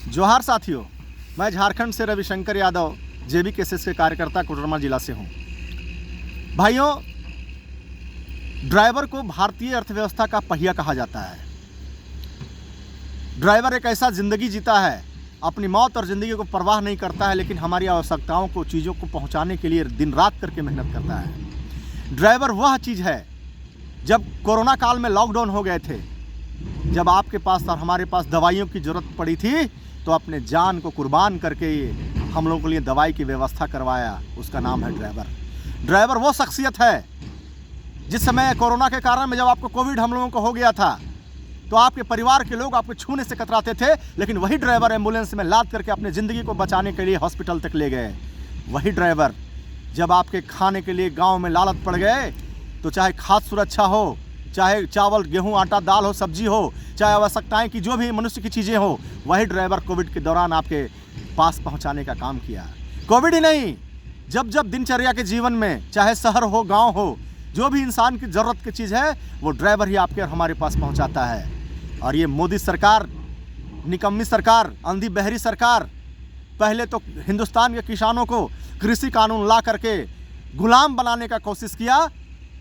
जोहार साथियों, मैं झारखंड से रविशंकर यादव जेबी केसेस के कार्यकर्ता कोडरमा जिला से हूं। भाइयों, ड्राइवर को भारतीय अर्थव्यवस्था का पहिया कहा जाता है। ड्राइवर एक ऐसा ज़िंदगी जीता है, अपनी मौत और ज़िंदगी को परवाह नहीं करता है, लेकिन हमारी आवश्यकताओं को, चीज़ों को पहुंचाने के लिए दिन रात करके मेहनत करता है। ड्राइवर वह चीज़ है, जब कोरोना काल में लॉकडाउन हो गए थे, जब आपके पास और हमारे पास दवाइयों की ज़रूरत पड़ी थी, तो अपने जान को कुर्बान करके हम लोगों के लिए दवाई की व्यवस्था करवाया। उसका नाम है ड्राइवर। ड्राइवर वो शख्सियत है, जिस समय कोरोना के कारण में जब आपको कोविड हम लोगों को हो गया था, तो आपके परिवार के लोग आपको छूने से कतराते थे, लेकिन वही ड्राइवर एम्बुलेंस में लाद करके अपनी ज़िंदगी को बचाने के लिए हॉस्पिटल तक ले गए। वही ड्राइवर जब आपके खाने के लिए गाँव में लालच पड़ गए, तो चाहे खाद्य सुरक्षा हो, चाहे चावल, गेहूं, आटा, दाल हो, सब्जी हो, चाहे आवश्यकताएं की जो भी मनुष्य की चीज़ें हो, वही ड्राइवर कोविड के दौरान आपके पास पहुंचाने का काम किया। कोविड ही नहीं, जब जब दिनचर्या के जीवन में, चाहे शहर हो, गांव हो, जो भी इंसान की ज़रूरत की चीज़ है, वो ड्राइवर ही आपके और हमारे पास पहुंचाता है। और ये मोदी सरकार, निकम्मी सरकार, अंधी बहरी सरकार, पहले तो हिंदुस्तान के किसानों को कृषि कानून ला करके गुलाम बनाने का कोशिश किया,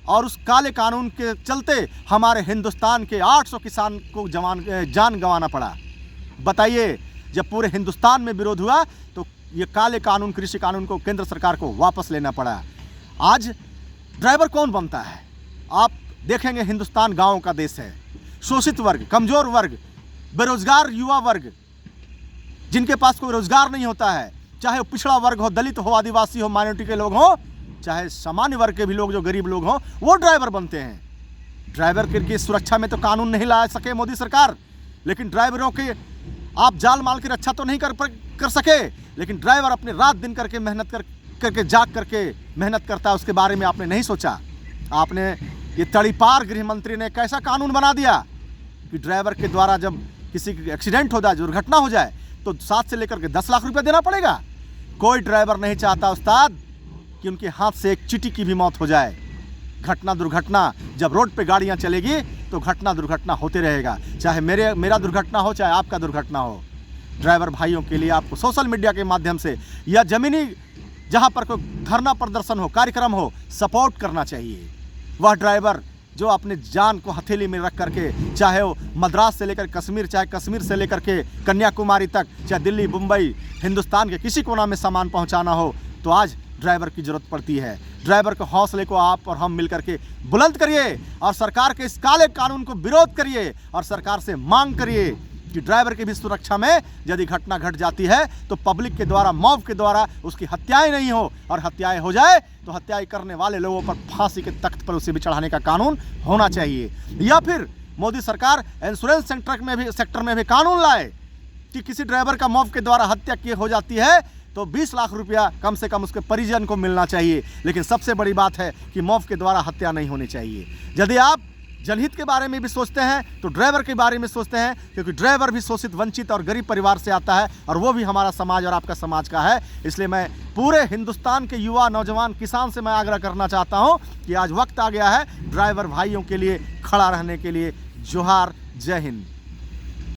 और उस काले कानून के चलते हमारे हिंदुस्तान के 800 किसान को जान गंवाना पड़ा। बताइए, जब पूरे हिंदुस्तान में विरोध हुआ, तो ये काले कानून, कृषि कानून को केंद्र सरकार को वापस लेना पड़ा। आज ड्राइवर कौन बनता है? आप देखेंगे, हिंदुस्तान गाँव का देश है। शोषित वर्ग, कमज़ोर वर्ग, बेरोजगार युवा वर्ग, जिनके पास कोई रोजगार नहीं होता है, चाहे वो पिछड़ा वर्ग हो, दलित हो, आदिवासी हो, माइनॉरिटी के लोग हों, चाहे सामान्य वर्ग के भी लोग, जो गरीब लोग हों, वो ड्राइवर बनते हैं। ड्राइवर की सुरक्षा में तो कानून नहीं ला सके मोदी सरकार, लेकिन ड्राइवरों के आप जान माल की रक्षा तो नहीं कर सके, लेकिन ड्राइवर अपने रात दिन करके मेहनत करके जाग करके मेहनत करता है। उसके बारे में आपने नहीं सोचा। आपने ये तड़ीपार गृह मंत्री ने कैसा कानून बना दिया कि ड्राइवर के द्वारा जब किसी की एक्सीडेंट हो जाए, दुर्घटना हो जाए, तो 7 से लेकर के 10 लाख रुपये देना पड़ेगा। कोई ड्राइवर नहीं चाहता उस्ताद कि उनके हाथ से एक चींटी की भी मौत हो जाए। घटना दुर्घटना, जब रोड पे गाड़ियां चलेगी तो घटना दुर्घटना होते रहेगा, चाहे मेरा दुर्घटना हो, चाहे आपका दुर्घटना हो। ड्राइवर भाइयों के लिए आपको सोशल मीडिया के माध्यम से या ज़मीनी जहां पर कोई धरना प्रदर्शन हो, कार्यक्रम हो, सपोर्ट करना चाहिए। वह ड्राइवर जो अपने जान को हथेली में रख करके, चाहे वो मद्रास से लेकर कश्मीर, चाहे कश्मीर से लेकर के कन्याकुमारी तक, चाहे दिल्ली, मुंबई, हिंदुस्तान के किसी कोना में सामान पहुँचाना हो, तो आज ड्राइवर की ज़रूरत पड़ती है। ड्राइवर के हौसले को आप और हम मिलकर के बुलंद करिए, और सरकार के इस काले कानून को विरोध करिए, और सरकार से मांग करिए कि ड्राइवर की भी सुरक्षा में यदि घटना घट जाती है, तो पब्लिक के द्वारा, मॉब के द्वारा उसकी हत्याएं नहीं हो, और हत्याएं हो जाए तो हत्याएं करने वाले लोगों पर फांसी के तख्त पर उसे भी चढ़ाने का कानून होना चाहिए। या फिर मोदी सरकार इंश्योरेंस सेक्टर में भी कानून लाए कि किसी ड्राइवर का मॉब के द्वारा हत्या की हो जाती है, तो 20 लाख रुपया कम से कम उसके परिजन को मिलना चाहिए। लेकिन सबसे बड़ी बात है कि मौत के द्वारा हत्या नहीं होनी चाहिए। यदि आप जनहित के बारे में भी सोचते हैं, तो ड्राइवर के बारे में सोचते हैं, क्योंकि ड्राइवर भी शोषित, वंचित और गरीब परिवार से आता है, और वो भी हमारा समाज और आपका समाज का है। इसलिए मैं पूरे हिंदुस्तान के युवा, नौजवान, किसान से मैं आग्रह करना चाहता हूँ कि आज वक्त आ गया है ड्राइवर भाइयों के लिए खड़ा रहने के लिए। जोहार, जय हिंद।